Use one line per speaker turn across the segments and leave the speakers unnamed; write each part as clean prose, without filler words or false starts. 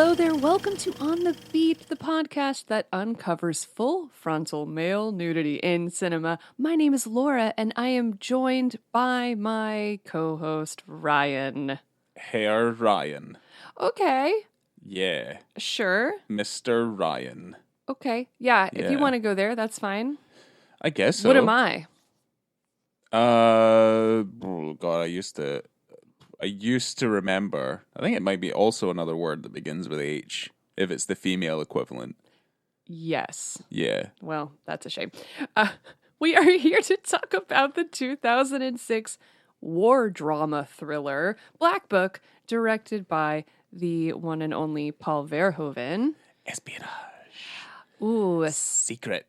Hello there, welcome to On the Beat, the podcast that uncovers full frontal male nudity in cinema. My name is Laura, and I am joined by my co-host, Ryan.
Herr Ryan.
Okay.
Yeah.
Sure.
Mr. Ryan.
Okay. Yeah, if you want to go there, that's fine.
I guess so.
What am I?
Oh God, I used to remember. I think it might be also another word that begins with H, if it's the female equivalent.
Yes.
Yeah.
Well, that's a shame. We are here to talk about the 2006 war drama thriller Black Book, directed by the one and only Paul Verhoeven.
Espionage.
Ooh,
Secret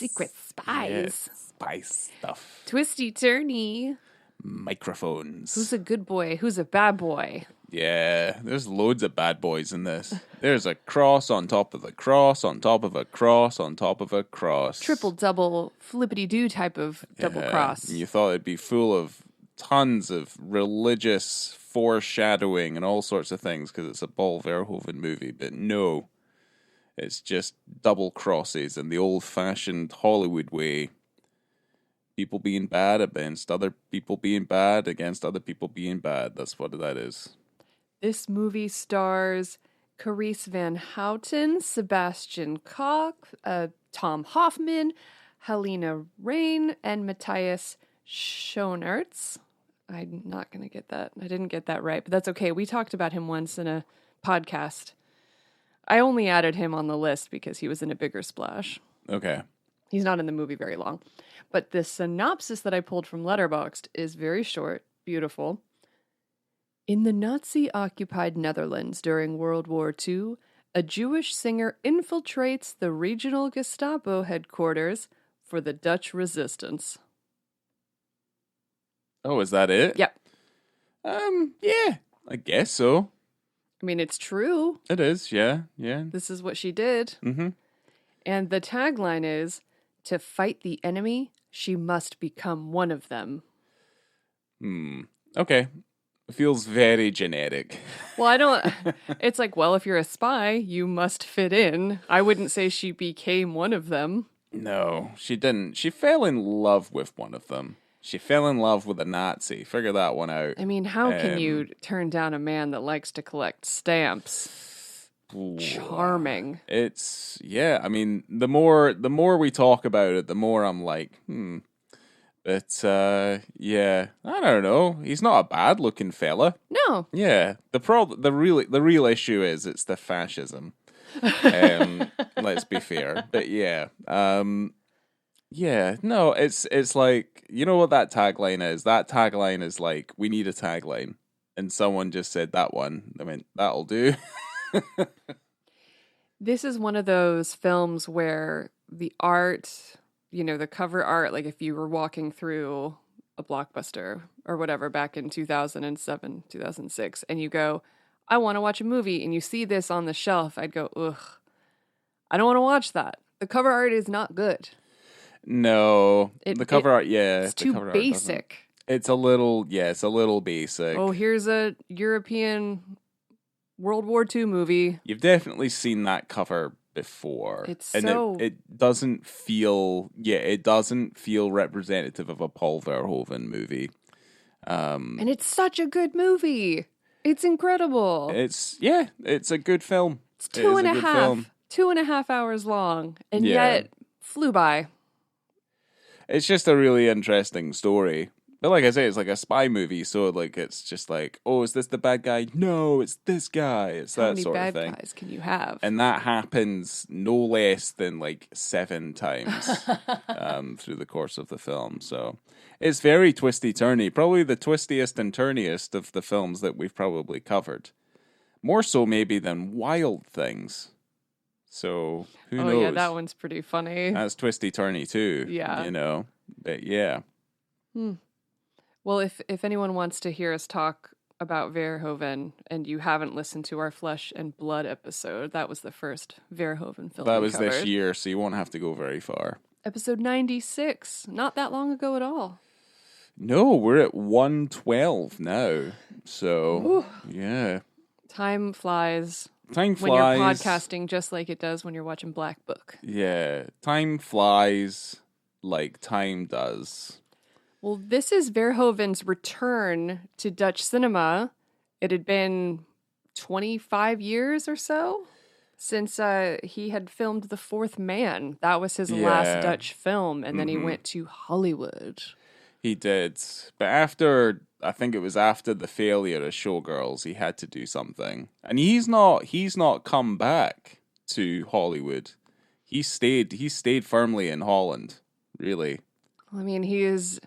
spies.
Yeah, spy stuff.
Twisty-turny.
Microphones.
Who's a good boy? Who's a bad boy?
Yeah, there's loads of bad boys in this. There's a cross on top of a cross on top of a cross on top of a cross.
Triple, double, flippity-doo type of double cross.
You thought it'd be full of tons of religious foreshadowing and all sorts of things because it's a Paul Verhoeven movie, but no. It's just double crosses in the old-fashioned Hollywood way. People being bad against other people being bad against other people being bad. That's what that is.
This movie stars Carice Van Houten, Sebastian Koch, Tom Hoffman, Helena Rain, and Matthias Schoenaerts. I'm not going to get that. I didn't get that right, but that's okay. We talked about him once in a podcast. I only added him on the list because he was in a bigger splash.
Okay.
He's not in the movie very long. But the synopsis that I pulled from Letterboxd is very short, beautiful. In the Nazi-occupied Netherlands during World War II, a Jewish singer infiltrates the regional Gestapo headquarters for the Dutch resistance.
Oh, is that it?
Yep.
Yeah, I guess so.
I mean, it's true.
It is, yeah.
This is what she did.
Mm-hmm.
And the tagline is, to fight the enemy, she must become one of them.
Okay. It feels very generic.
Well, I don't... It's like, well, if you're a spy, you must fit in. I wouldn't say she became one of them.
No, she didn't. She fell in love with one of them. She fell in love with a Nazi. Figure that one out.
I mean, how can you turn down a man that likes to collect stamps?
Ooh.
Charming.
It's, yeah, I mean, the more we talk about it, the more I'm like, But, yeah, I don't know. He's not a bad looking fella.
No.
Yeah. The real issue is it's the fascism. Let's be fair. But yeah. Yeah, no, it's like, you know what that tagline is? That tagline is like, we need a tagline. And someone just said that one. I mean, that'll do.
This is one of those films where the art, the cover art, like if you were walking through a Blockbuster or whatever back in 2007, 2006, and you go, I want to watch a movie, and you see this on the shelf, I'd go, ugh, I don't want to watch that. The cover art is not good.
No, the cover art, yeah.
It's too basic.
It's a little basic.
Oh, here's a European World War II movie.
You've definitely seen that cover before. It doesn't feel representative of a Paul Verhoeven movie.
And it's such a good movie. It's incredible.
It's a good film.
It's 2.5 hours long, and yet flew by.
It's just a really interesting story. But like I say, it's like a spy movie, so like it's just like, oh, is this the bad guy? No, it's this guy. It's that sort of thing. How many
bad guys can you have?
And that happens no less than like 7 times through the course of the film. So it's very twisty-turny. Probably the twistiest and turniest of the films that we've probably covered. More so maybe than Wild Things. So who knows?
Oh yeah, that one's pretty funny.
That's twisty-turny too.
Yeah.
But yeah.
Well, if anyone wants to hear us talk about Verhoeven and you haven't listened to our Flesh and Blood episode, that was the first Verhoeven film
that was
covered.
This year, so you won't have to go very far.
Episode 96, not that long ago at all.
No, we're at 112 now. So,
Ooh.
yeah.
Time flies
time
when you're
flies.
podcasting, just like it does when you're watching Black Book.
Yeah, time flies like time does.
Well, this is Verhoeven's return to Dutch cinema. It had been 25 years or so since he had filmed The Fourth Man. That was his last Dutch film, and then he went to Hollywood.
He did. But after, I think it was after the failure of Showgirls, he had to do something. And he's not come back to Hollywood. He stayed firmly in Holland, really.
I mean, he is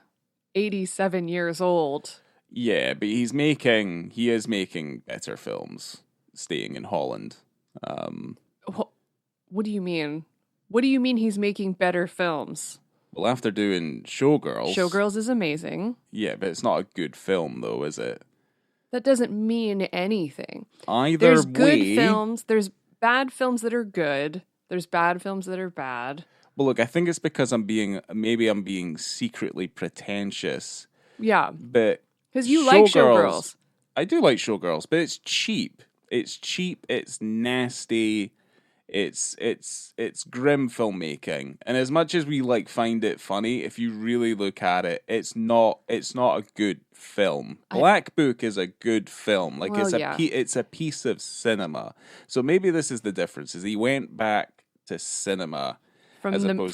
87 years old.
Yeah, but he is making better films staying in Holland.
What do you mean? What do you mean he's making better films?
Well, after doing Showgirls...
Showgirls is amazing.
Yeah, but it's not a good film, though, is it?
That doesn't mean anything.
There's
good films. There's bad films that are good. There's bad films that are bad.
Well, look, I think it's because I'm being secretly pretentious.
Yeah.
But...
Because you like Showgirls.
I do like Showgirls, but it's cheap. It's cheap, it's nasty... It's grim filmmaking, and as much as we find it funny, if you really look at it, it's not a good film. Black Book is a good film. It's a piece of cinema. So maybe this is the difference: is he went back to cinema
from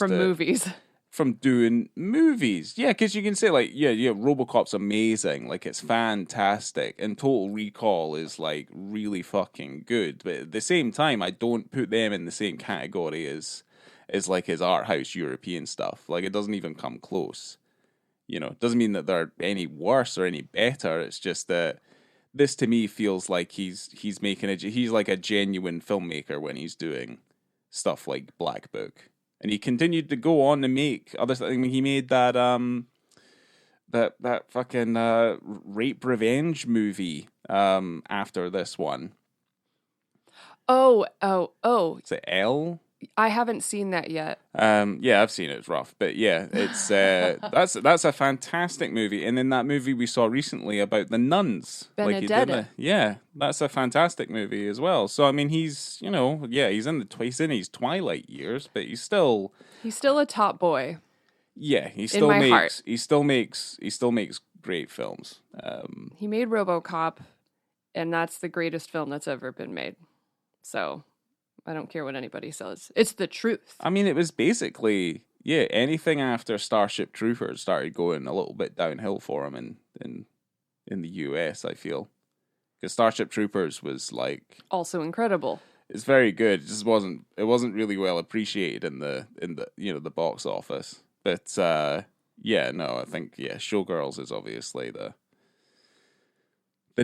movies.
From doing movies. Yeah, because you can say, RoboCop's amazing. It's fantastic. And Total Recall is, really fucking good. But at the same time, I don't put them in the same category as his art house European stuff. It doesn't even come close. It doesn't mean that they're any worse or any better. It's just that this, to me, feels like he's like a genuine filmmaker when he's doing stuff like Black Book. And he continued to go on to make other stuff. I mean, he made that that fucking rape revenge movie after this one.
Oh.
Is it Elle?
I haven't seen that yet.
Yeah, I've seen it. It's rough, but yeah, it's that's a fantastic movie. And then that movie we saw recently about the nuns,
Benedetta.
Yeah, that's a fantastic movie as well. So I mean, he's he's in his twilight years, but he's still
a top boy.
Yeah, he still makes great films.
He made RoboCop, and that's the greatest film that's ever been made. So. I don't care what anybody says. It's the truth.
I mean, it was basically, anything after Starship Troopers started going a little bit downhill for him in the US, I feel. Because Starship Troopers was
also incredible.
It's very good. It just wasn't really well appreciated in the the box office. But I think Showgirls is obviously the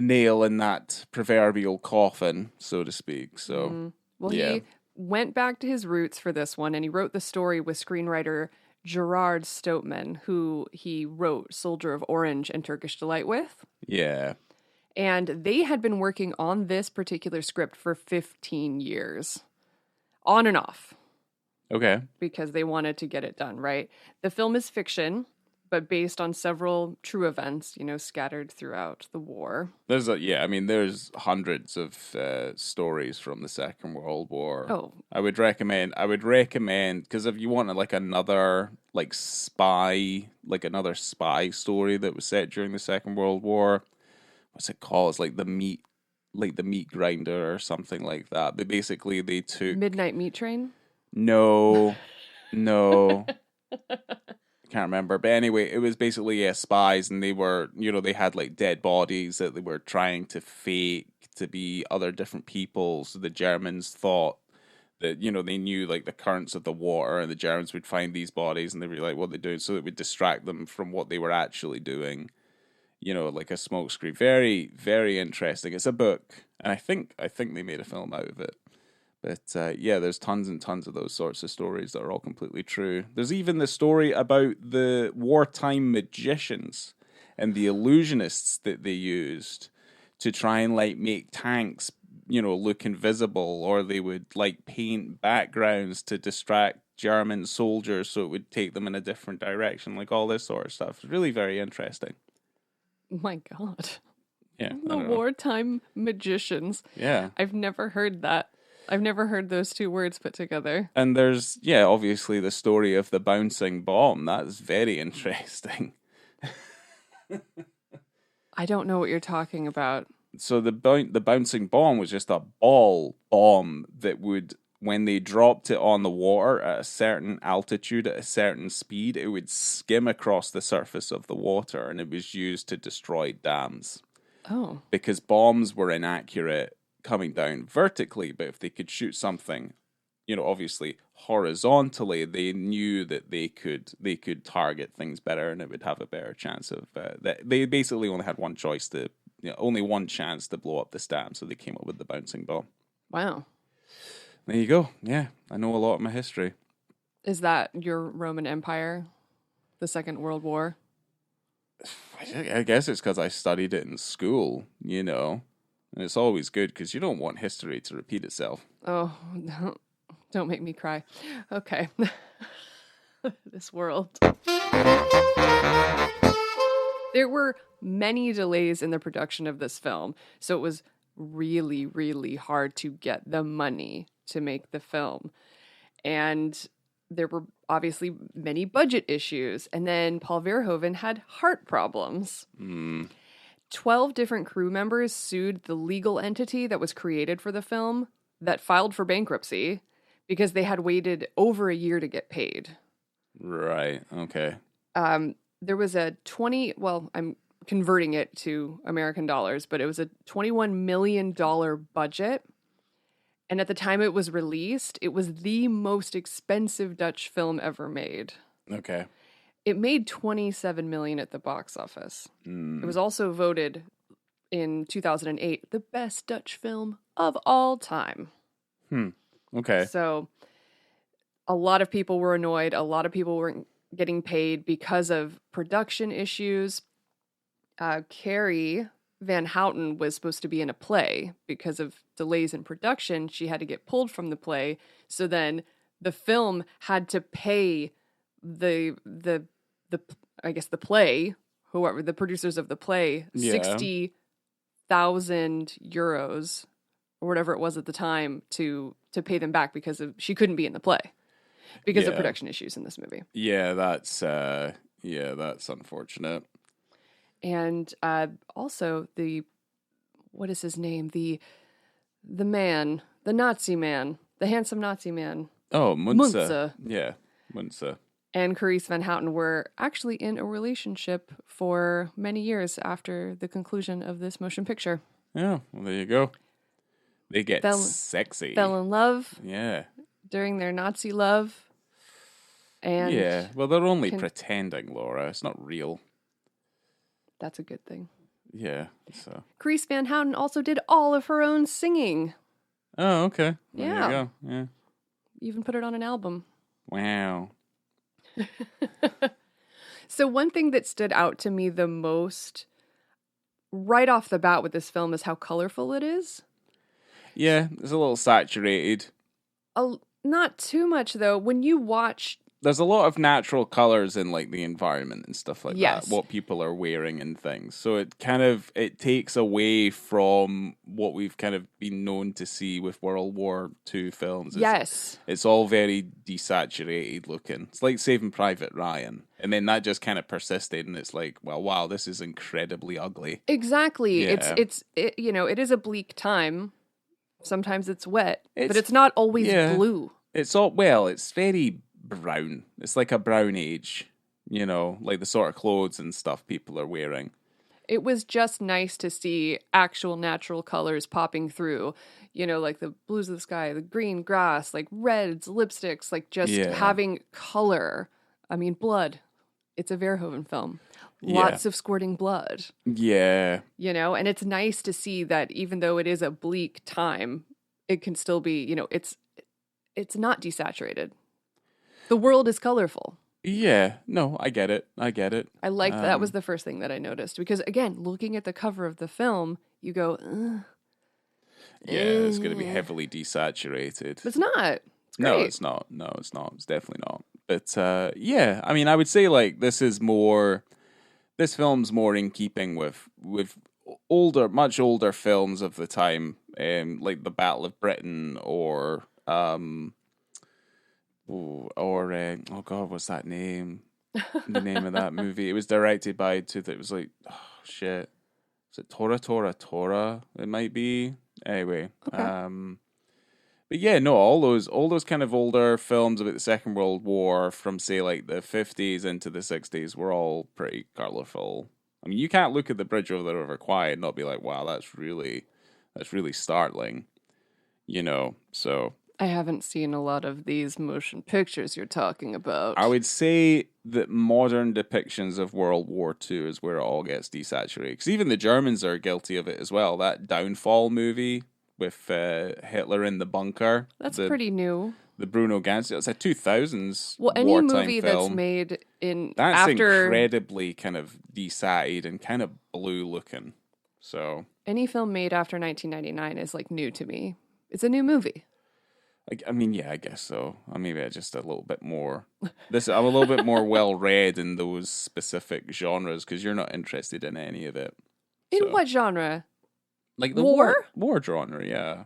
nail in that proverbial coffin, so to speak. So
Well, he went back to his roots for this one, and he wrote the story with screenwriter Gerard Stoutman, who he wrote Soldier of Orange and Turkish Delight with.
Yeah.
And they had been working on this particular script for 15 years. On and off.
Okay.
Because they wanted to get it done, right? The film is fiction, but based on several true events, scattered throughout the war.
There's hundreds of stories from the Second World War.
Oh.
I would recommend, because if you want another spy story that was set during the Second World War, what's it called? It's the meat grinder or something like that. But basically they took...
Midnight Meat Train?
No. Can't remember, but anyway, it was basically spies, and they were, they had dead bodies that they were trying to fake to be other different people. So the Germans thought that they knew the currents of the water, and the Germans would find these bodies, and they'd be what they're doing, so it would distract them from what they were actually doing. Like a smokescreen. Very, very interesting. It's a book, and I think they made a film out of it. But there's tons and tons of those sorts of stories that are all completely true. There's even the story about the wartime magicians and the illusionists that they used to try and make tanks, look invisible, or they would paint backgrounds to distract German soldiers so it would take them in a different direction, all this sort of stuff. It's really very interesting.
Oh my God.
Yeah, I
The
don't know.
wartime magicians.
Yeah.
I've never heard that. I've never heard those two words put together.
And there's, yeah, obviously the story of the bouncing bomb. That's very interesting.
I don't know what you're talking about.
So the bouncing bomb was just a ball bomb that would, when they dropped it on the water at a certain altitude, at a certain speed, it would skim across the surface of the water, and it was used to destroy dams.
Oh.
Because bombs were inaccurate coming down vertically, but if they could shoot something, obviously horizontally, they knew that they could target things better, and it would have a better chance of. They basically only had one choice only one chance to blow up the dam, so they came up with the bouncing bomb.
Wow.
There you go. Yeah, I know a lot of my history.
Is that your Roman Empire? The Second World War?
I guess it's because I studied it in school, and it's always good because you don't want history to repeat itself.
Oh, don't make me cry. Okay. This world. There were many delays in the production of this film, so it was really, really hard to get the money to make the film. And there were obviously many budget issues. And then Paul Verhoeven had heart problems. 12 different crew members sued the legal entity that was created for the film that filed for bankruptcy because they had waited over a year to get paid.
Right. Okay.
There was I'm converting it to American dollars, but it was a $21 million budget. And at the time it was released, it was the most expensive Dutch film ever made.
Okay.
It made $27 million at the box office. It was also voted in 2008 the best Dutch film of all time.
Okay.
So a lot of people were annoyed. A lot of people weren't getting paid because of production issues. Carrie Van Houten was supposed to be in a play. Because of delays in production, she had to get pulled from the play. So then the film had to pay the play, whoever the producers of the play, 60,000 euros or whatever it was at the time to pay them back because she couldn't be in the play because of production issues in this movie.
Yeah, that's unfortunate.
And also what is his name? The man, the Nazi man, the handsome Nazi man.
Oh, Munze. Yeah, Munze.
And Carice Van Houten were actually in a relationship for many years after the conclusion of this motion picture.
Yeah, well, there you go. They get sexy.
Fell in love.
Yeah.
During their Nazi love. And
yeah, well, they're only pretending, Laura. It's not real.
That's a good thing.
Yeah, so.
Carice Van Houten also did all of her own singing.
Oh, okay. There
Yeah.
you go. Yeah.
Even put it on an album.
Wow.
So one thing that stood out to me the most right off the bat with this film is how colorful it is.
Yeah, it's a little saturated.
Not too much, though. When you watch...
There's a lot of natural colors in like the environment and stuff like
Yes.
that, what people are wearing and things. So it takes away from what we've kind of been known to see with World War II films. It's all very desaturated looking. It's like Saving Private Ryan. And then that just kind of persisted, and it's like, well, wow, this is incredibly ugly.
Exactly.
Yeah.
It is a bleak time. Sometimes it's wet, but it's not always blue.
It's very brown. It's like a brown age, like the sort of clothes and stuff people are wearing.
It was just nice to see actual natural colors popping through, like the blues of the sky, the green grass, like reds, lipsticks, like just having color. I mean, blood. It's a Verhoeven film. Lots of squirting blood.
Yeah.
And it's nice to see that even though it is a bleak time, it can still be, it's not desaturated. The world is colorful.
Yeah. No, I get it.
I like that was the first thing that I noticed. Because again, looking at the cover of the film, you go, ugh.
Yeah, it's going to be heavily desaturated.
It's not. It's great.
No, it's not. No, it's not. It's definitely not. But yeah, I mean, I would say like this film's more in keeping with much older films of the time, like the Battle of Britain oh god, what's that name? The name of that movie. It was directed by it was like, oh shit. Is it Tora? It might be. Anyway.
Okay.
But yeah, no, all those kind of older films about the Second World War from say like the 50s into the 60s were all pretty colourful. I mean, you can't look at the bridge over the River Kwai and not be like, wow, that's really startling. So
I haven't seen a lot of these motion pictures you're talking about.
I would say that modern depictions of World War II is where it all gets desaturated. Because even the Germans are guilty of it as well. That Downfall movie with Hitler in the bunker.
That's pretty new.
The Bruno Ganz. It's a 2000s
Well, any
wartime
movie
film.
that's made in
That's
after
incredibly kind of desatted and kind of blue looking. So
any film made after 1999 is like new to me. It's a new movie.
I mean, yeah, I guess so. Maybe I'm just a little bit more. I'm a little bit more well read in those specific genres because you're not interested in any of it.
In what genre?
Like the
war
genre, yeah.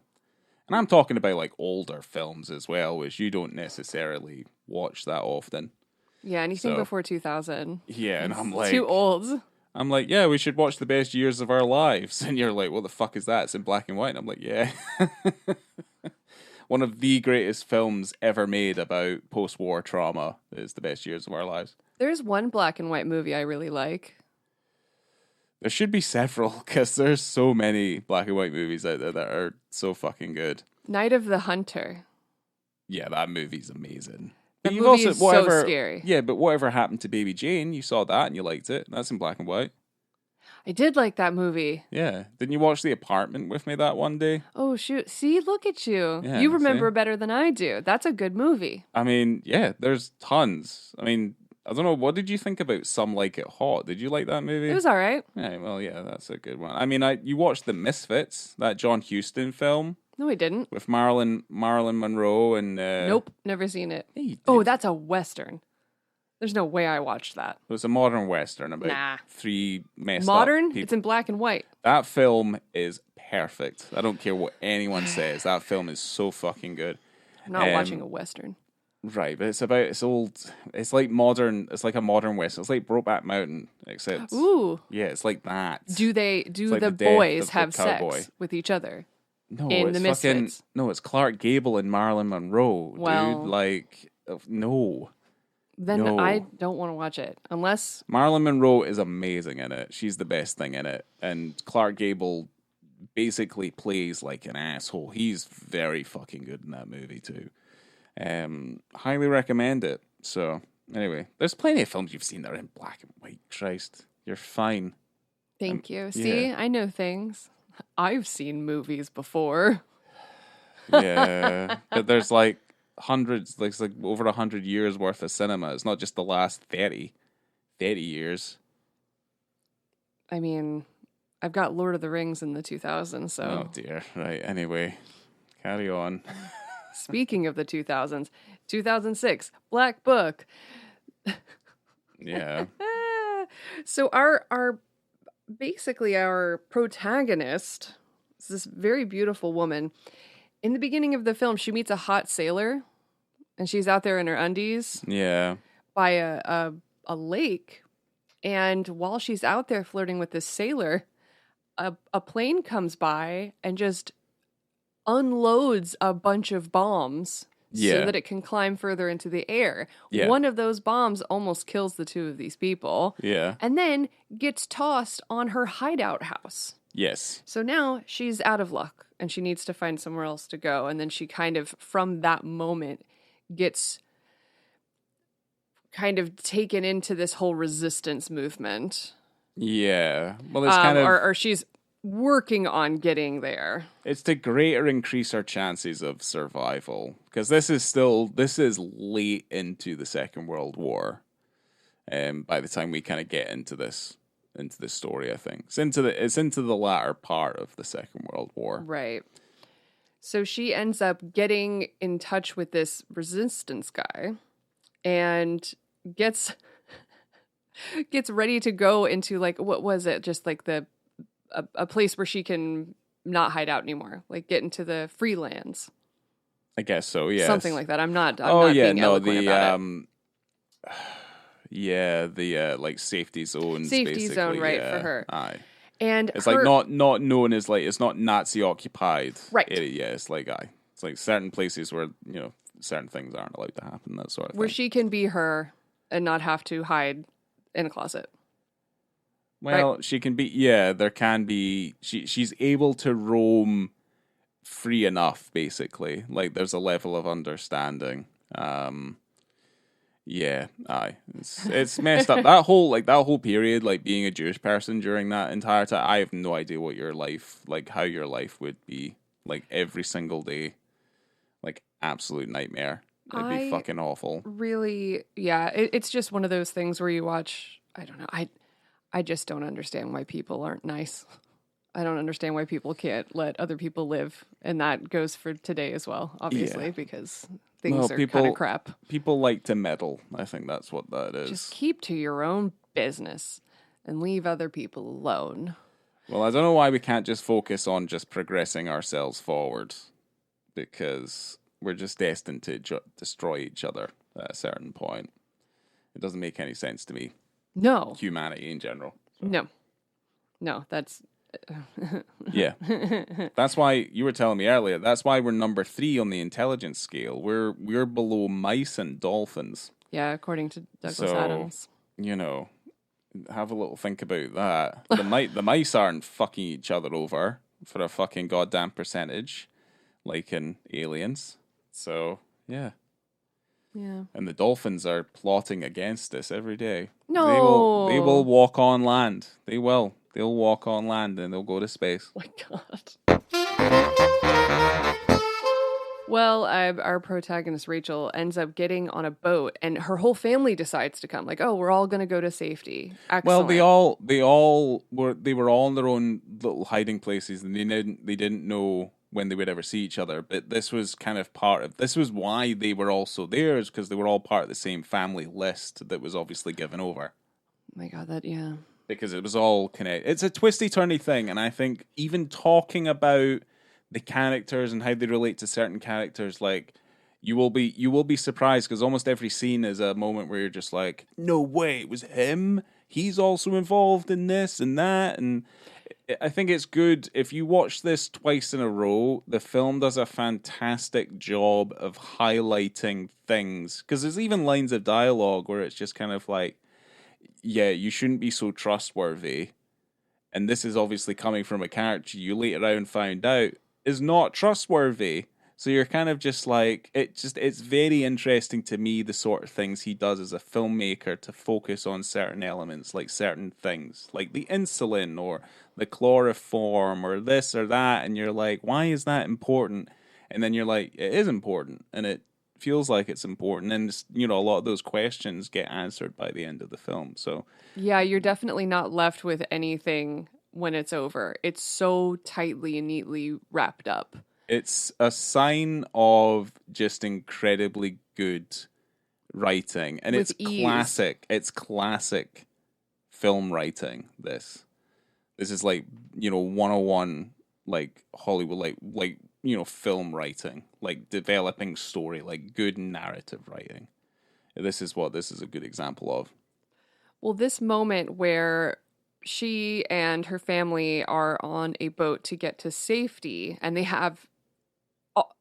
And I'm talking about like older films as well, which you don't necessarily watch that often.
Yeah, anything before 2000.
Yeah, and I'm like,
too old.
I'm like, yeah, we should watch The Best Years of Our Lives. And you're like, what the fuck is that? It's in black and white. And I'm like, yeah. One of the greatest films ever made about post-war trauma is The Best Years of Our Lives.
There's one black and white movie I really like.
There should be several, because there's so many black and white movies out there that are so fucking good.
Night of the Hunter.
Yeah, that movie's amazing.
That movie is so scary.
Yeah, but whatever happened to Baby Jane, you saw that and you liked it. That's in black and white.
I did like that movie.
Yeah. Didn't you watch The Apartment with me that one day?
Oh, shoot. See, look at you.
Yeah,
you remember better than I do. That's a good movie.
I mean, yeah, there's tons. I mean, I don't know. What did you think about Some Like It Hot? Did you like that movie?
It was all right.
Yeah, well, yeah, that's a good one. I mean, you watched The Misfits, that John Huston film?
No, I didn't.
With Marilyn Monroe and...
Nope, never seen it.
Yeah,
oh, that's a Western. There's no way I watched that.
It was a modern Western about three messed
modern?
up people.
It's in black and white.
That film is perfect. I don't care what anyone says. That film is so fucking good.
I'm not watching a Western.
Right, but it's like modern, it's like a modern Western. It's like Brokeback Mountain, except...
Ooh.
Yeah, it's like that.
Do
like
the boys have sex with each other?
No,
in the Misfits?
No, it's Clark Gable and Marilyn Monroe, dude. Like, no.
Then
no.
I don't want to watch it unless
Marilyn Monroe is amazing in it. She's the best thing in it, and Clark Gable basically plays like an asshole. He's very fucking good in that movie too. Highly recommend it. So anyway, there's plenty of films you've seen that are in black and white. Christ, you're fine.
Thank you. See, I know things. I've seen movies before.
Yeah, but there's like hundreds, like over 100 years worth of cinema. It's not just the last 30 years.
I mean, I've got Lord of the Rings in the 2000s, so...
Oh dear. Right, anyway. Carry on.
Speaking of the 2000s, 2006, Black Book.
Yeah.
So our protagonist is this very beautiful woman. In the beginning of the film, she meets a hot sailor, and she's out there in her undies.
Yeah.
By a lake. And while she's out there flirting with this sailor, a plane comes by and just unloads a bunch of bombs so that it can climb further into the air. Yeah. One of those bombs almost kills the two of these people.
Yeah.
And then gets tossed on her hideout house.
Yes.
So now she's out of luck and she needs to find somewhere else to go. And then she kind of, from that moment, gets kind of taken into this whole resistance movement.
Yeah. Well, it's kind of...
Or she's working on getting there.
It's to greater increase our chances of survival. Because this is late into the Second World War. By the time we kind of get into this story, I think. It's into the latter part of the Second World War.
Right. So she ends up getting in touch with this resistance guy and gets ready to go into, like, what was it? Just like the a place where she can not hide out anymore, like get into the free lands.
I guess so, yes.
Something like that. I'm not being eloquent about it.
Yeah, the like safety zones,
Safety zone, right,
yeah.
for her.
Aye.
And
it's
her,
like not known as like, it's not Nazi occupied.
Right.
Yeah, it's like it's like certain places where, certain things aren't allowed to happen, that sort of
where
thing.
she can be her and not have to hide in a closet.
Well,
right?
She can be, there can be, she's able to roam free enough, basically. Like, there's a level of understanding. Yeah, aye. It's messed up. That whole period, like being a Jewish person during that entire time, I have no idea what your life, like how your life would be, like every single day. Like absolute nightmare. It'd be fucking awful.
Really, yeah. It's just one of those things where you watch, I don't know, I just don't understand why people aren't nice. I don't understand why people can't let other people live. And that goes for today as well, obviously, because things are kind of crap.
People like to meddle. I think that's what that is.
Just keep to your own business and leave other people alone.
Well, I don't know why we can't just focus on just progressing ourselves forward, because we're just destined to destroy each other at a certain point. It doesn't make any sense to me.
No.
Humanity in general.
So. No, that's...
Yeah. That's why you were telling me earlier, that's why we're number 3 on the intelligence scale. We're below mice and dolphins.
Yeah, according to Douglas Adams.
Have a little think about that. The mice aren't fucking each other over for a fucking goddamn percentage, like in Aliens. So, yeah.
Yeah.
And the dolphins are plotting against us every day.
No.
They will walk on land. They will. They'll walk on land and they'll go to space.
Oh my God. Well, our protagonist Rachel ends up getting on a boat, and her whole family decides to come. Like, oh, we're all going to go to safety. Excellent.
Well, they all were all in their own little hiding places, and they didn't know when they would ever see each other. But this was kind of this was why they were also there, is because they were all part of the same family list that was obviously given over.
Oh my God, yeah.
Because it was all connected. It's a twisty-turny thing, and I think even talking about the characters and how they relate to certain characters, like you will be surprised, because almost every scene is a moment where you're just like, no way, it was him. He's also involved in this and that, and I think it's good if you watch this twice in a row. The film does a fantastic job of highlighting things, because there's even lines of dialogue where it's just kind of like, yeah, you shouldn't be so trustworthy. And this is obviously coming from a character you later on found out is not trustworthy. So you're kind of just like, it's very interesting to me, the sort of things he does as a filmmaker to focus on certain elements, like certain things, like the insulin or the chloroform or this or that. And you're like, why is that important? And then you're like, it is important. And it feels like it's important, and a lot of those questions get answered by the end of the film. So
yeah, you're definitely not left with anything when it's over. It's so tightly and neatly wrapped up.
It's a sign of just incredibly good writing, and
with
it's
ease.
classic. It's classic film writing. This is like 101, like Hollywood, like film writing, like developing story, like good narrative writing. This is a good example of.
Well, this moment where she and her family are on a boat to get to safety, and they have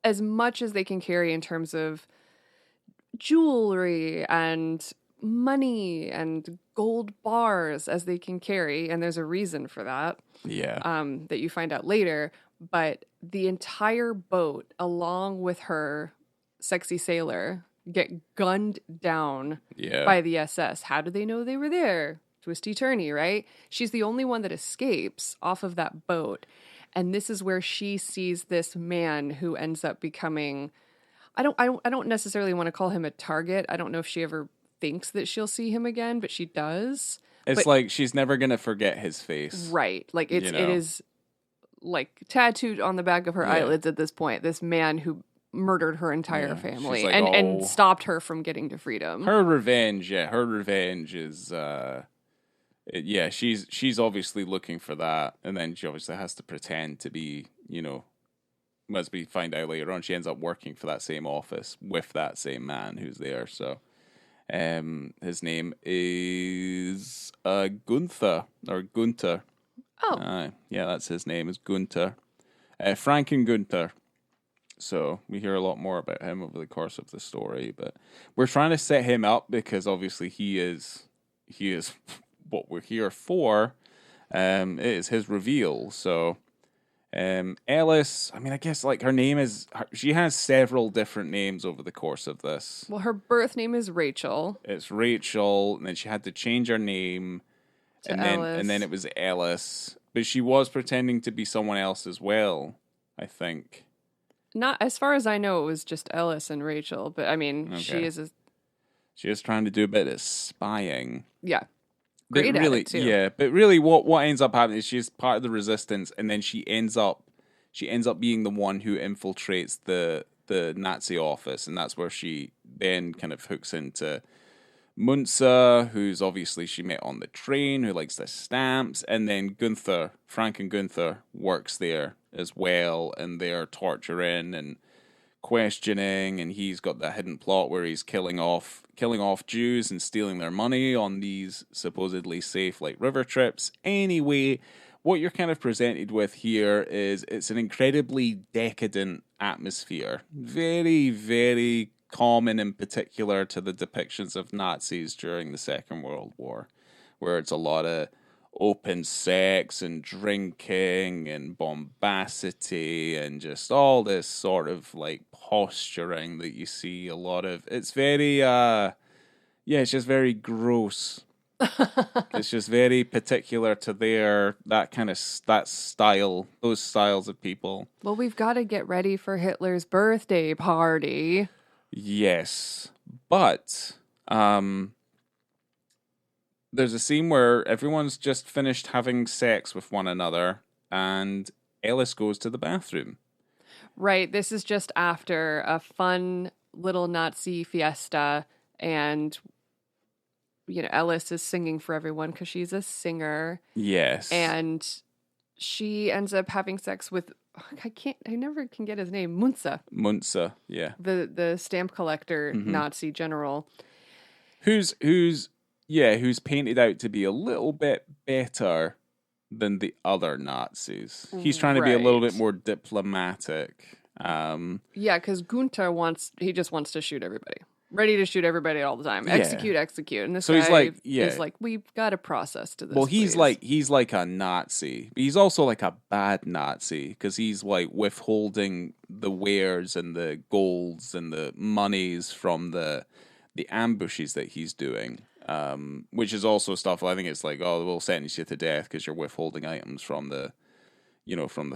as much as they can carry in terms of jewelry and money and gold bars as they can carry, and there's a reason for that.
Yeah.
That you find out later. But the entire boat, along with her sexy sailor, get gunned down by the SS. How do they know they were there? Twisty-turny, right? She's the only one that escapes off of that boat. And this is where she sees this man who ends up becoming, I don't necessarily want to call him a target. I don't know if she ever thinks that she'll see him again, but she does.
It's like she's never going to forget his face.
Right. Like it is like tattooed on the back of her eyelids at this point. This man who murdered her entire family and stopped her from getting to freedom.
Her revenge is Yeah, she's obviously looking for that, and then she obviously has to pretend to be, as we find out later on, she ends up working for that same office with that same man who's there. So, his name is Gunther or Gunter.
Oh,
Yeah, that's his name is Gunter, Franken Gunther. So we hear a lot more about him over the course of the story, but we're trying to set him up because obviously he is what we're here for. It is his reveal. So Ellis, I mean, I guess like her name is she has several different names over the course of this.
well, her birth name is Rachel.
It's Rachel, and then she had to change her name,
To
and then
Ellis.
it was Ellis, but she was pretending to be someone else as well, I think.
Not as far as I know, it was just Ellis and Rachel. But I mean,
Okay. She is trying to do a bit of spying.
Yeah,
But
great at
really,
it too.
yeah. But really, what ends up happening is she's part of the resistance, and then she ends up being the one who infiltrates the Nazi office, and that's where she then kind of hooks into Munzer, who's obviously she met on the train, who likes the stamps, and then Gunther, Frank and Gunther works there as well, and they're torturing and questioning, and he's got that hidden plot where he's killing off Jews and stealing their money on these supposedly safe like river trips. Anyway, what you're kind of presented with here is it's an incredibly decadent atmosphere. Very, very common in particular to the depictions of Nazis during the Second World War, where it's a lot of open sex and drinking and bombacity and just all this sort of like posturing that you see a lot of. It's very it's just very gross. It's just very particular to that style, those styles of people.
Well, we've got to get ready for Hitler's birthday party.
Yes, but there's a scene where everyone's just finished having sex with one another, and Ellis goes to the bathroom.
Right. This is just after a fun little Nazi fiesta, and Ellis is singing for everyone because she's a singer,
Yes,
and she ends up having sex with I never can get his name,
Munzer, yeah,
the stamp collector Nazi general.
who's painted out to be a little bit better than the other Nazis. He's trying to be a little bit
Right.
more diplomatic.
Yeah, because Gunther just wants to shoot everybody. Ready to shoot everybody all the time.
Yeah.
Execute. And this
So
guy
he's like, yeah.
is like, we've got a process to this.
Well, he's
please."
he's like a Nazi. He's also like a bad Nazi because he's like withholding the wares and the golds and the monies from the ambushes that he's doing. Which is also stuff. I think it's like, oh, we'll sentence you to death because you're withholding items from the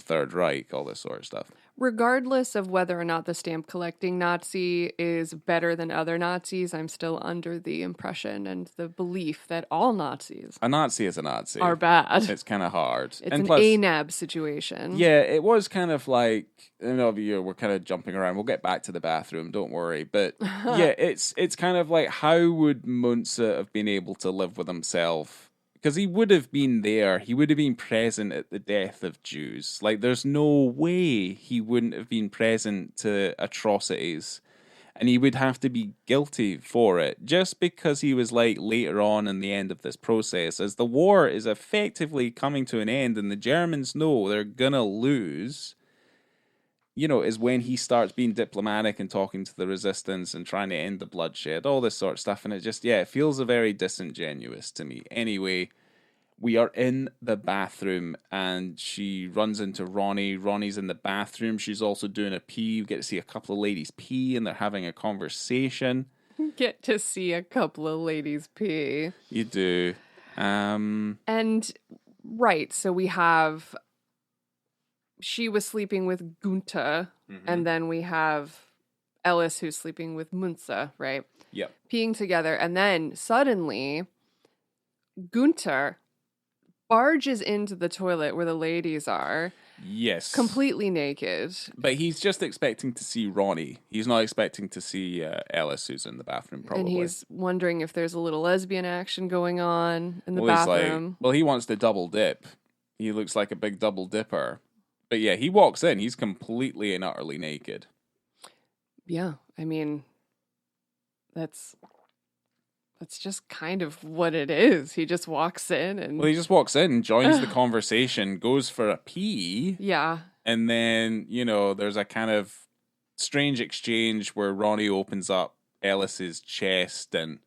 Third Reich, all this sort of stuff.
Regardless of whether or not the stamp collecting Nazi is better than other Nazis, I'm still under the impression and the belief that all Nazis
A Nazi is a Nazi.
are bad.
It's kind of hard.
It's
and
an
plus,
ANAB situation.
yeah, it was kind of like, we're kind of jumping around. We'll get back to the bathroom, don't worry. But yeah, it's kind of like, how would Munzer have been able to live with himself? Because he would have been there. He would have been present at the death of Jews. Like, there's no way he wouldn't have been present to atrocities. And he would have to be guilty for it. Just because he was like later on in the end of this process, as the war is effectively coming to an end and the Germans know they're gonna lose, is when he starts being diplomatic and talking to the resistance and trying to end the bloodshed, all this sort of stuff. And it just, it feels very disingenuous to me. Anyway, we are in the bathroom and she runs into Ronnie. Ronnie's in the bathroom. She's also doing a pee. We get to see a couple of ladies pee and they're having a conversation.
Get to see a couple of ladies pee.
You do.
And, right, so we have... She was sleeping with Gunther, and then we have Ellis who's sleeping with Munzer, right?
Yep.
Peeing together, and then suddenly Gunther barges into the toilet where the ladies are
Yes.
completely naked.
But he's just expecting to see Ronnie. He's not expecting to see Ellis, who's in the bathroom, probably.
And he's wondering if there's a little lesbian action going on in the
Well, he's
bathroom.
he wants to double dip. He looks like a big double dipper. But yeah, he walks in. He's completely and utterly naked.
Yeah, I mean, that's just kind of what it is. He just walks in and...
Well, he just walks in, joins the conversation, goes for a pee.
Yeah.
And then, there's a kind of strange exchange where Ronnie opens up Ellis's chest and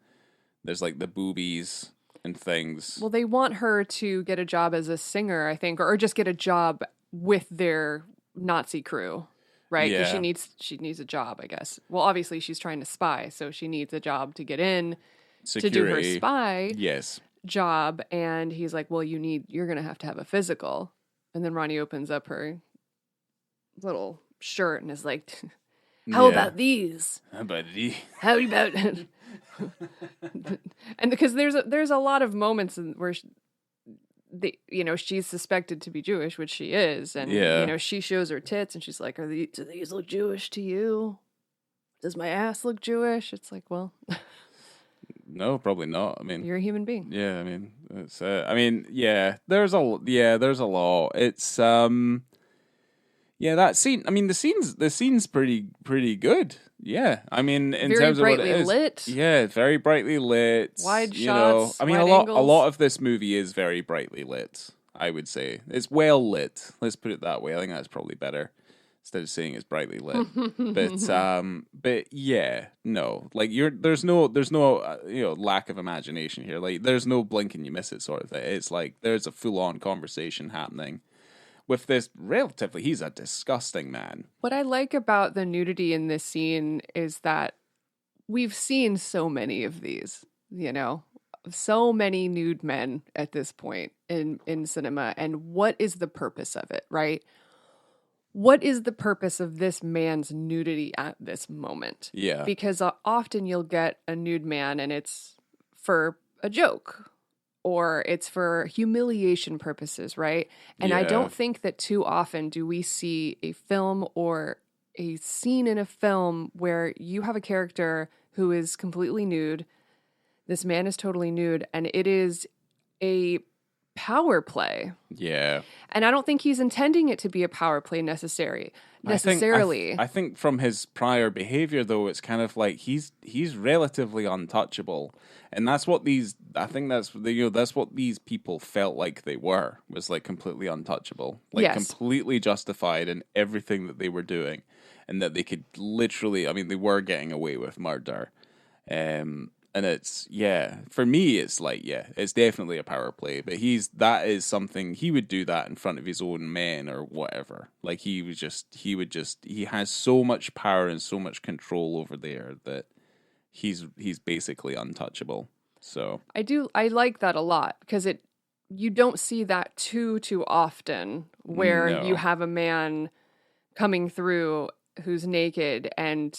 there's like the boobies and things.
Well, they want her to get a job as a singer, I think, or just get a job with their Nazi crew, right? Because
Yeah.
she needs a job, I guess. Well, obviously she's trying to spy, so she needs a job to get in
Security.
to do her spy
Yes.
job. And he's like, "Well, you're gonna have to have a physical." And then Ronnie opens up her little shirt and is like, "How about these?
How about these?
How about?" And because there's a lot of moments where she's suspected to be Jewish, which she is, and she shows her tits and she's like, do these look Jewish to you? Does my ass look Jewish? It's like, well,
No, probably not. I mean,
you're a human being.
Yeah, I mean, it's. There's a lot. It's that scene. I mean, the scene's pretty good. Yeah, I mean, in
Very
terms of what
brightly
it is,
lit.
Yeah, very brightly lit.
Wide
you know.
shots,
I mean,
wide
a
angles.
lot of this movie is very brightly lit. I would say it's well lit. Let's put it that way. I think that's probably better instead of saying it's brightly lit. But yeah, no, like there's no lack of imagination here. Like there's no blink and you miss it sort of thing. It's like there's a full on conversation happening with this he's a disgusting man.
What I like about the nudity in this scene is that we've seen so many of these, so many nude men at this point in cinema. And what is the purpose of it, right? What is the purpose of this man's nudity at this moment?
Yeah.
Because often you'll get a nude man and it's for a joke or it's for humiliation purposes, right? And I don't think that too often do we see a film or a scene in a film where you have a character who is completely nude. This man is totally nude and it is a power play.
Yeah.
And I don't think he's intending it to be a power play necessarily.
I think from his prior behavior, though, it's kind of like he's relatively untouchable, and that's what that's what these people felt like they were, was like completely untouchable, like completely justified in everything that they were doing, and that they could literally, I mean, they were getting away with murder, and it's, for me, it's like, it's definitely a power play, but that is something, he would do that in front of his own men or whatever. Like he has so much power and so much control over there that he's basically untouchable. So
I like that a lot because you don't see that too often where you have a man coming through who's naked and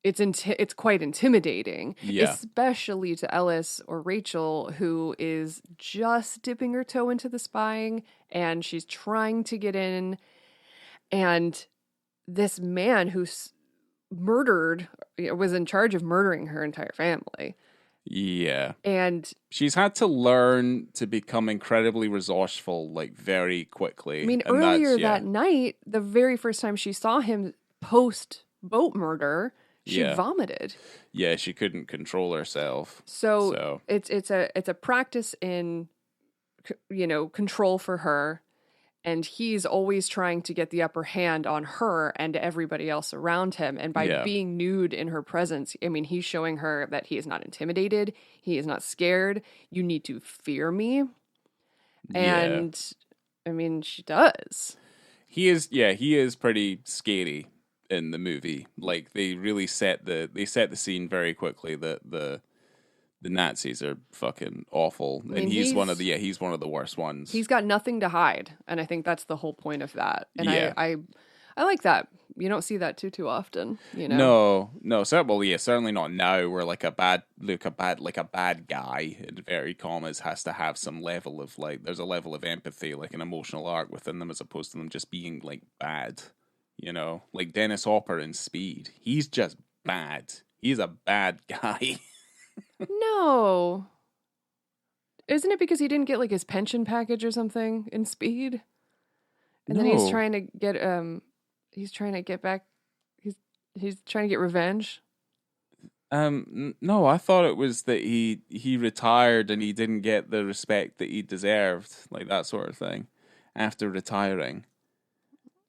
it's quite intimidating, especially to Ellis or Rachel, who is just dipping her toe into the spying and she's trying to get in. And this man who's was in charge of murdering her entire family.
Yeah.
And
she's had to learn to become incredibly resourceful, like very quickly.
I mean, earlier that night, the very first time she saw him post boat murder, she vomited.
Yeah, she couldn't control herself.
So it's a practice in, control for her, and he's always trying to get the upper hand on her and everybody else around him. And by being nude in her presence, I mean, he's showing her that he is not intimidated, he is not scared. You need to fear me, and I mean, she does. He
is pretty scary in the movie. Like they really set the scene very quickly that the Nazis are fucking awful. I mean, and he's one of the worst ones.
He's got nothing to hide, and I think that's the whole point of that. And I like that. You don't see that too often, you know.
No, well, yeah, certainly not now. Where like a bad guy, in very commas, has to have some level of like, there's a level of empathy, like an emotional arc within them, as opposed to them just being like bad. You know, like Dennis Hopper in Speed, he's just bad. He's a bad guy.
No. Isn't it because he didn't get like his pension package or something in Speed? And then
No,
he's trying to get back he's trying to get revenge.
no, I thought it was that he retired and he didn't get the respect that he deserved, like that sort of thing, after retiring.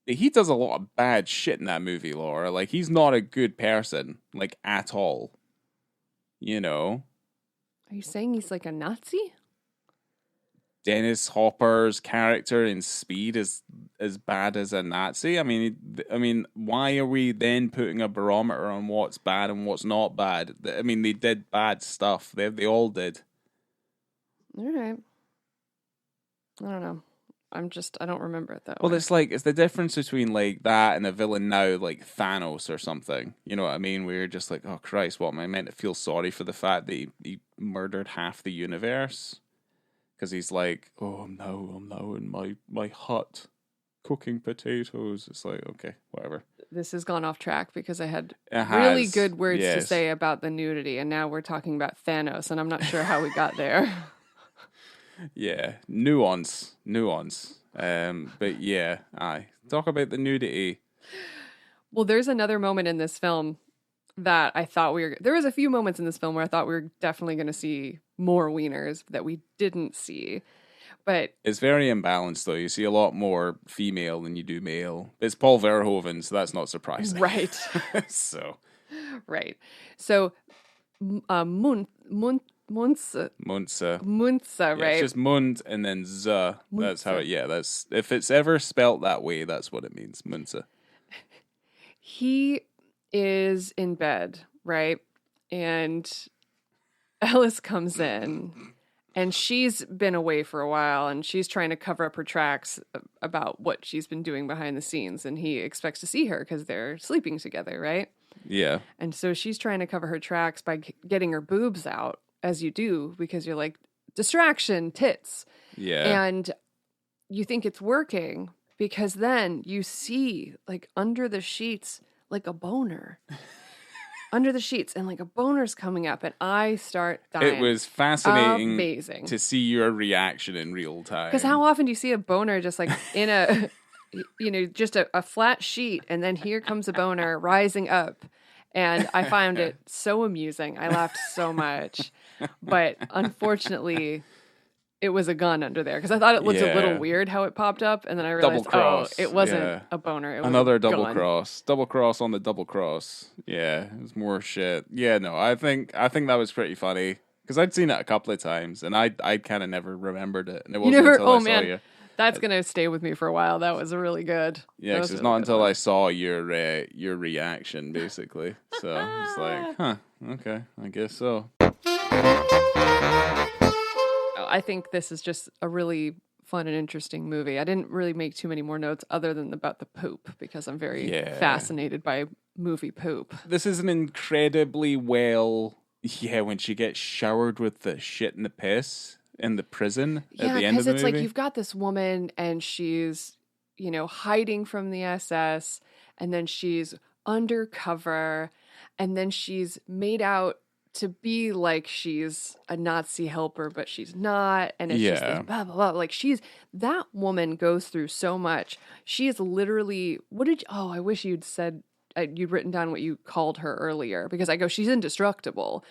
He does a lot of bad shit in that movie, Laura. Like, he's not a good person, like, at all. You know?
Are you saying he's like a Nazi?
Dennis Hopper's character in Speed is as bad as a Nazi. I mean, why are we then putting a barometer on what's bad and what's not bad? I mean, they did bad stuff. They all did.
All right. I don't know. I don't remember it that
Well,
way.
it's the difference between like that and a villain now like Thanos or something. You know what I mean? Where you're just like, oh Christ, what am I meant to feel sorry for the fact that he murdered half the universe? Because he's like, oh, I'm now in my hut cooking potatoes. It's like, okay, whatever.
This has gone off track because I had
It
really
has,
good words to
yes.
say about the nudity, and now we're talking about Thanos, and I'm not sure how we got there.
Yeah, nuance. But yeah, aye. Talk about the nudity.
Well, there's another moment in this film that I thought there was a few moments in this film where I thought we were definitely going to see more wieners that we didn't see. But
It's very imbalanced, though. You see a lot more female than you do male. It's Paul Verhoeven, so that's not surprising.
right,
So,
right. So Munza,
Munza. Yeah,
right?
it's just Mund and then Z. That's how
Munza.
it, yeah, that's, if it's ever spelt that way, that's what it means. Munza.
He is in bed, right? And Ellis comes in and she's been away for a while and she's trying to cover up her tracks about what she's been doing behind the scenes. And he expects to see her because they're sleeping together, right?
Yeah.
And so she's trying to cover her tracks by getting her boobs out, as you do, because you're like, distraction, tits.
Yeah.
And you think it's working because then you see, like, under the sheets, like a boner. Under the sheets, and like a boner's coming up, and I start dying.
It was fascinating
Amazing.
to see your reaction in real time.
Because how often do you see a boner just like in a, just a flat sheet, and then here comes a boner rising up. And I found it so amusing. I laughed so much. But unfortunately, it was a gun under there because I thought it looked a little weird how it popped up. And then I realized, it wasn't a boner. It was
another
a
double
gun.
cross. Double cross on the double cross. Yeah, it was more shit. Yeah, no, I think that was pretty funny because I'd seen it a couple of times and I kind of never remembered it. And it wasn't until I saw you.
That's going to stay with me for a while. That was really good.
Yeah, because it's not until I saw your reaction, basically. So it's like, huh, okay, I guess so.
I think this is just a really fun and interesting movie. I didn't really make too many more notes other than about the poop because I'm very fascinated by movie poop.
This is an incredibly well, when she gets showered with the shit and the piss in the prison at the end of the movie.
Because it's like you've got this woman and she's, hiding from the SS, and then she's undercover, and then she's made out to be like she's a Nazi helper, but she's not. And it's just this blah, blah, blah. Like that woman goes through so much. She is literally, I wish you'd said, you'd written down what you called her earlier, because I go, she's indestructible.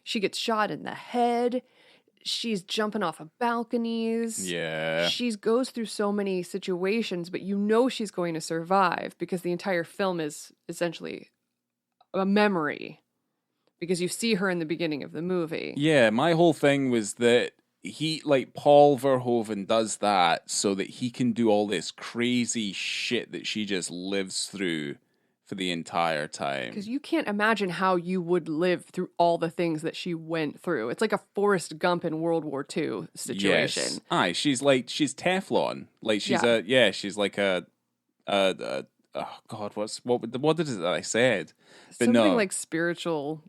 She gets shot in the head. She's jumping off of balconies.
Yeah.
She goes through so many situations, but she's going to survive because the entire film is essentially a memory because you see her in the beginning of the movie.
Yeah, my whole thing was that Paul Verhoeven does that so that he can do all this crazy shit that she just lives through for the entire time.
Because you can't imagine how you would live through all the things that she went through. It's like a Forrest Gump in World War II situation.
Yes. Aye, she's Teflon. Like she's she's like a oh God, what is it that I said? But
Something
no.
like spiritual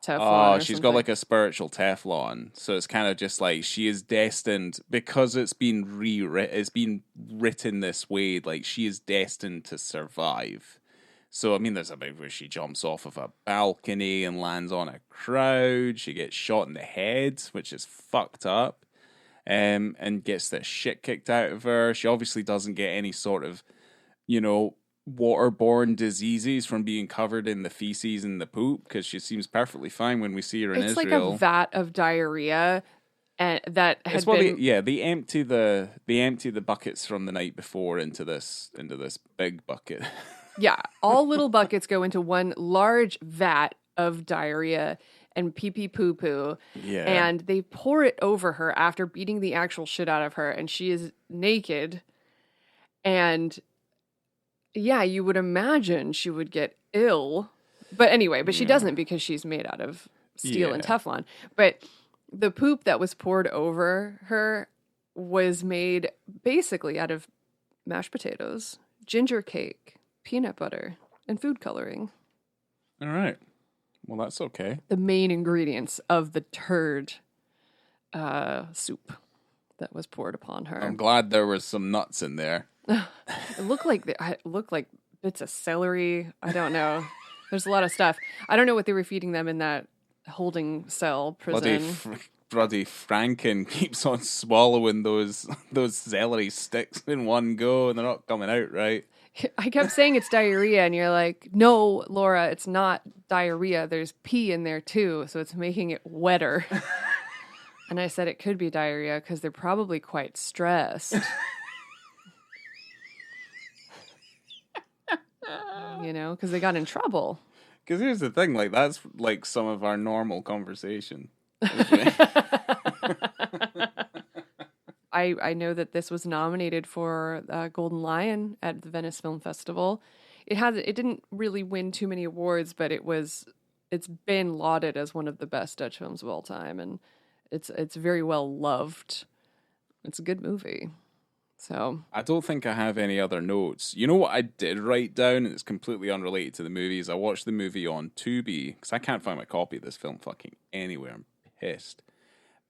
Teflon
Oh,
or
she's got
something.
like a spiritual Teflon, so it's kind of just like she is destined because it's been rewritten. It's been written this way, like she is destined to survive. So I mean, there's a bit where she jumps off of a balcony and lands on a crowd. She gets shot in the head, which is fucked up, and gets the shit kicked out of her. She obviously doesn't get any sort of, waterborne diseases from being covered in the feces and the poop because she seems perfectly fine when we see her in
It's like a
Israel.
vat of diarrhea, and that had
It's what
been
they empty the buckets from the night before into this big bucket.
yeah, all little buckets go into one large vat of diarrhea and pee pee poo poo.
Yeah.
And they pour it over her after beating the actual shit out of her, and she is naked. And yeah, you would imagine she would get ill. But anyway, she doesn't because she's made out of steel and
Yeah.
Teflon. But the poop that was poured over her was made basically out of mashed potatoes, ginger cake, peanut butter, and food coloring.
All right. Well, that's okay.
The main ingredients of the turd soup that was poured upon her.
I'm glad there was some nuts in there.
It looked like bits of celery. I don't know. There's a lot of stuff. I don't know what they were feeding them in that holding cell prison.
Bloody Franken keeps on swallowing those celery sticks in one go, and they're not coming out right.
I kept saying it's diarrhea, and you're like, no, Laura, it's not diarrhea. There's pee in there too, so it's making it wetter. And I said it could be diarrhea because they're probably quite stressed. Because they got in trouble.
Because here's the thing, like that's like some of our normal conversation.
I know that this was nominated for Golden Lion at the Venice Film Festival. It didn't really win too many awards, but it's been lauded as one of the best Dutch films of all time, and it's very well loved. It's a good movie. So
I don't think I have any other notes. You know what I did write down, and it's completely unrelated to the movies. I watched the movie on Tubi because I can't find my copy of this film fucking anywhere. I'm pissed.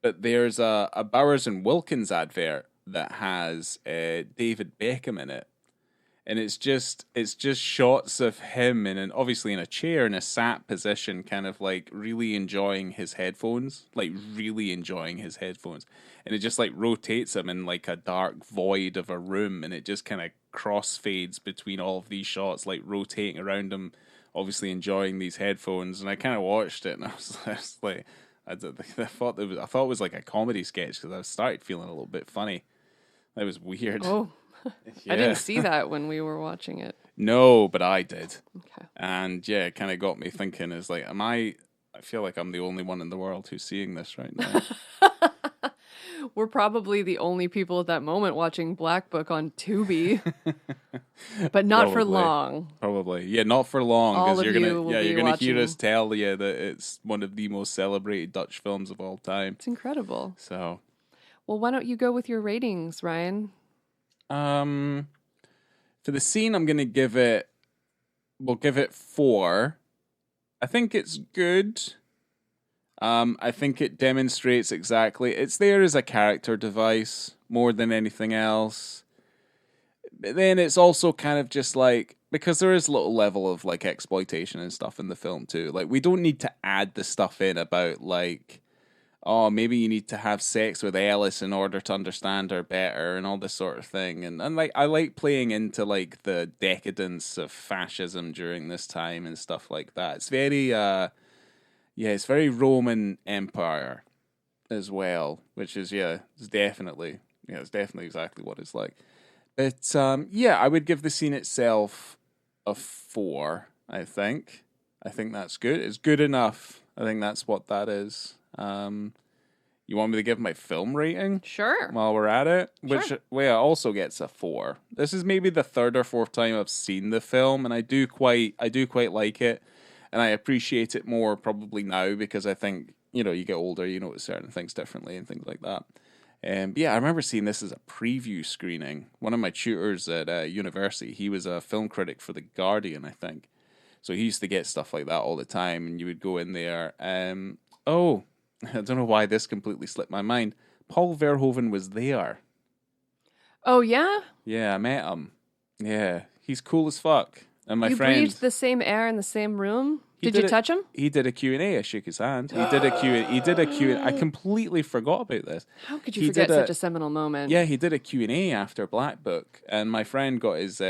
But there's a Bowers and Wilkins advert that has David Beckham in it, and it's just shots of him obviously in a chair in a sat position, kind of like really enjoying his headphones, and it just like rotates him in like a dark void of a room, and it just kind of crossfades between all of these shots, like rotating around him, obviously enjoying these headphones. And I kind of watched it, and I was like, I thought it was like a comedy sketch because I started feeling a little bit funny. That was weird.
Oh.
Yeah.
I didn't see that when we were watching it.
No, but I did.
Okay.
And yeah, it kind of got me thinking, is like, I feel like I'm the only one in the world who's seeing this right now.
We're probably the only people at that moment watching Black Book on Tubi, but not for long.
Probably, yeah, not for long,
All
because
of
you're
you will
gonna
be
hear
watching.
us tell you that it's one of the most celebrated Dutch films of all time.
It's incredible.
So,
well, why don't you go with your ratings, Ryan?
for the scene, we'll give it 4. I think it's good. I think it demonstrates exactly. It's there as a character device more than anything else. But then it's also kind of just like, because there is a little level of like exploitation and stuff in the film too. Like, we don't need to add the stuff in about like, oh, maybe you need to have sex with Ellis in order to understand her better and all this sort of thing. And like, I like playing into like the decadence of fascism during this time and stuff like that. It's very, it's very Roman Empire as well, which is, it's definitely exactly what it's like. But, I would give the scene itself a 4, I think. I think that's good. It's good enough. I think that's what that is. You want me to give my film rating?
Sure.
While we're at it,
Sure.
which also gets a 4. This is maybe the 3rd or 4th time I've seen the film, and I do quite like it, and I appreciate it more probably now because I think, you get older, you notice certain things differently and things like that. But yeah, I remember seeing this as a preview screening. One of my tutors at university, he was a film critic for The Guardian, I think. So he used to get stuff like that all the time, and you would go in there. Oh, I don't know why this completely slipped my mind. Paul Verhoeven was there.
Oh, yeah?
Yeah, I met him. Yeah, he's cool as fuck. And my
You
friend,
breathed the same air in the same room?
he
Did you touch him?
He did a Q&A. I shook his hand. He did a Q. He did a Q&A. I completely forgot about this.
How could you
He
forget
did
such a seminal moment?
Yeah, he did a Q&A after Black Book, and my friend got his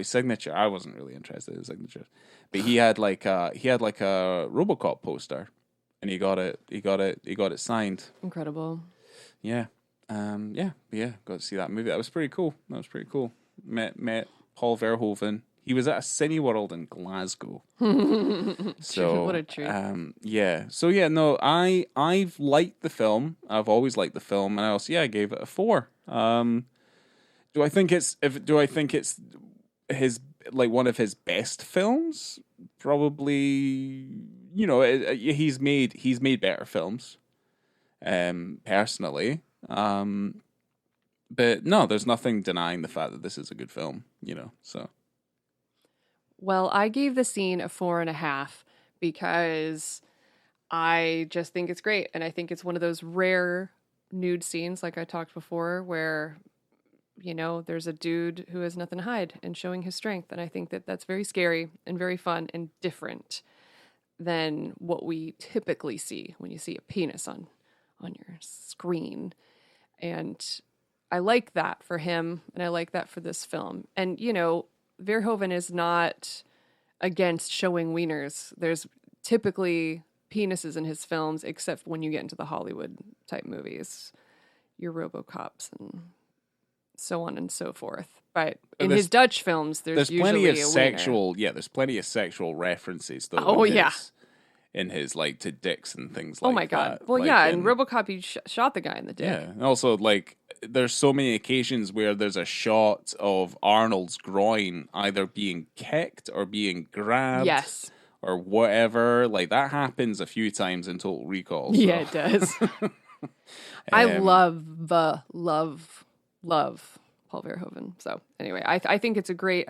signature. I wasn't really interested in his signature, but he had like a RoboCop poster, and he got it signed.
Incredible.
Yeah, got to see that movie. That was pretty cool. Met Paul Verhoeven. He was at a Cineworld in Glasgow. So
what a treat.
No, I've liked the film. I've always liked the film, and I gave it a 4. Do I think it's his like one of his best films? Probably. He's made better films. Personally. But no, there's nothing denying the fact that this is a good film, so.
Well, I gave the scene a 4.5 because I just think it's great. And I think it's one of those rare nude scenes, like I talked before, where, there's a dude who has nothing to hide and showing his strength. And I think that that's very scary and very fun and different than what we typically see when you see a penis on your screen. And I like that for him, and I like that for this film. And, Verhoeven is not against showing wieners. There's typically penises in his films, except when you get into the Hollywood type movies, your RoboCops and so on and so forth. But in his Dutch films, there's usually
plenty of
a
sexual.
wiener.
Yeah, there's plenty of sexual references though.
Oh yeah.
In his like to dicks and things like that.
Oh my god. Well,
like
yeah, in RoboCop he shot the guy in the dick.
Yeah, and also like there's so many occasions where there's a shot of Arnold's groin either being kicked or being grabbed.
Yes.
Or whatever. Like that happens a few times in Total Recall. So.
Yeah, it does. I love Paul Verhoeven. So anyway, I think it's a great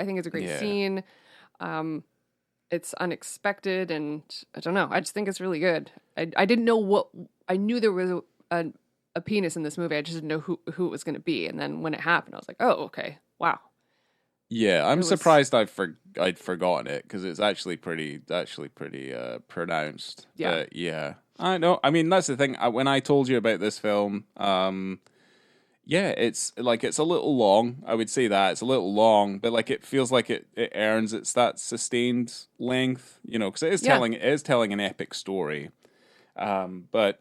scene. It's unexpected, and I don't know. I just think it's really good. I didn't know I knew there was a penis in this movie. I just didn't know who it was going to be. And then when it happened, I was like, oh, okay, wow.
Yeah, I'm surprised I'd forgotten it because it's actually pretty pronounced.
Yeah,
but yeah. I know. I mean, that's the thing. When I told you about this film, it's a little long. I would say that it's a little long, but like it feels like it earns that sustained length, because it is telling an epic story. But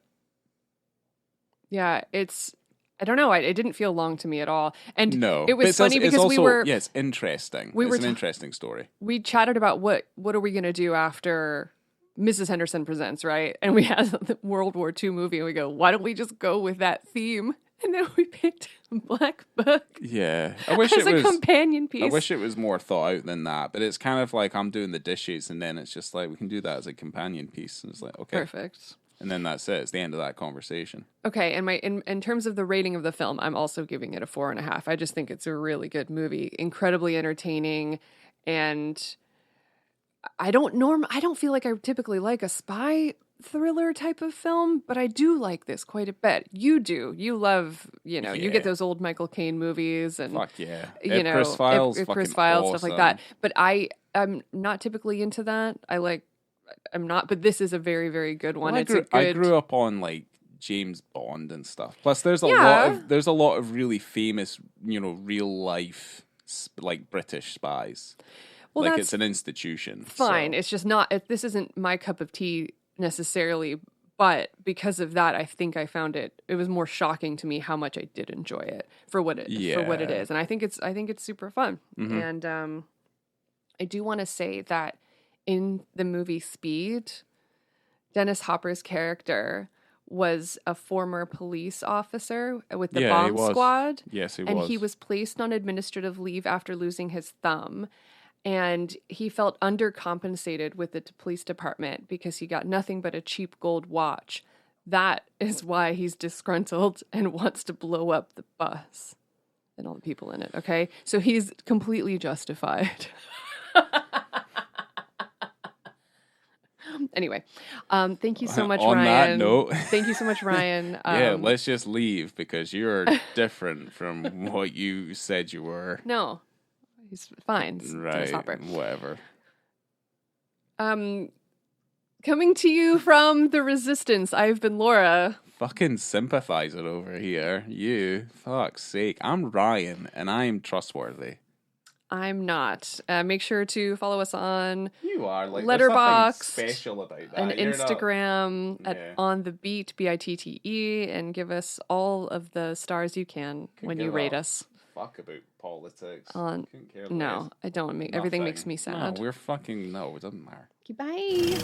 yeah, I don't know. It didn't feel long to me at all. And
no,
it was funny because we were...
Yeah, it's interesting. It's an interesting story.
We chatted about what are we going to do after Mrs. Henderson Presents, right? And we had the World War II movie, and we go, why don't we just go with that theme? And then we picked Black Book.
Yeah. I wish
as a companion piece.
I wish it was more thought out than that. But it's kind of like I'm doing the dishes, and then it's just like, we can do that as a companion piece. And it's like, okay.
Perfect.
And then that's it. It's the end of that conversation.
Okay, and in terms of the rating of the film, I'm also giving it a 4.5. I just think it's a really good movie, incredibly entertaining, and I don't feel like I typically like a spy thriller type of film, but I do like this quite a bit. You do. You love, you get those old Michael Caine movies and
fuck yeah,
Chris Files, stuff like that. But I'm not typically into that. I'm not, but this is a very, very good one.
Well, I grew up on like James Bond and stuff. Plus, there's a lot of really famous, real life like British spies. Well, like it's an institution.
Fine.
So.
It's just not. This isn't my cup of tea necessarily, but because of that, I think I found it was more shocking to me how much I did enjoy it for what it is, and I think it's super fun. Mm-hmm. And I do want to say that in the movie Speed, Dennis Hopper's character was a former police officer with the bomb squad.
Yes, he was.
And he was placed on administrative leave after losing his thumb. And he felt undercompensated with the police department because he got nothing but a cheap gold watch. That is why he's disgruntled and wants to blow up the bus and all the people in it, okay? So he's completely justified. Anyway, thank you so much,
On
Ryan.
that note,
Thank you so much, Ryan.
yeah, let's just leave because you're different from what you said you were.
No, he's fine.
Right,
Hopper.
whatever.
Coming to you from the Resistance, I've been Laura.
Fucking sympathizer over here. You, fuck's sake. I'm Ryan, and I'm trustworthy.
I'm not. Make sure to follow us on
You are like
Letterboxd,
special about that.
and
You're
Instagram
not...
at On the Beat BITTE, and give us all of the stars you can when you rate us.
Fuck about politics.
No, I don't. Everything makes me sad.
No, we're fucking no. It doesn't matter.
Okay, bye.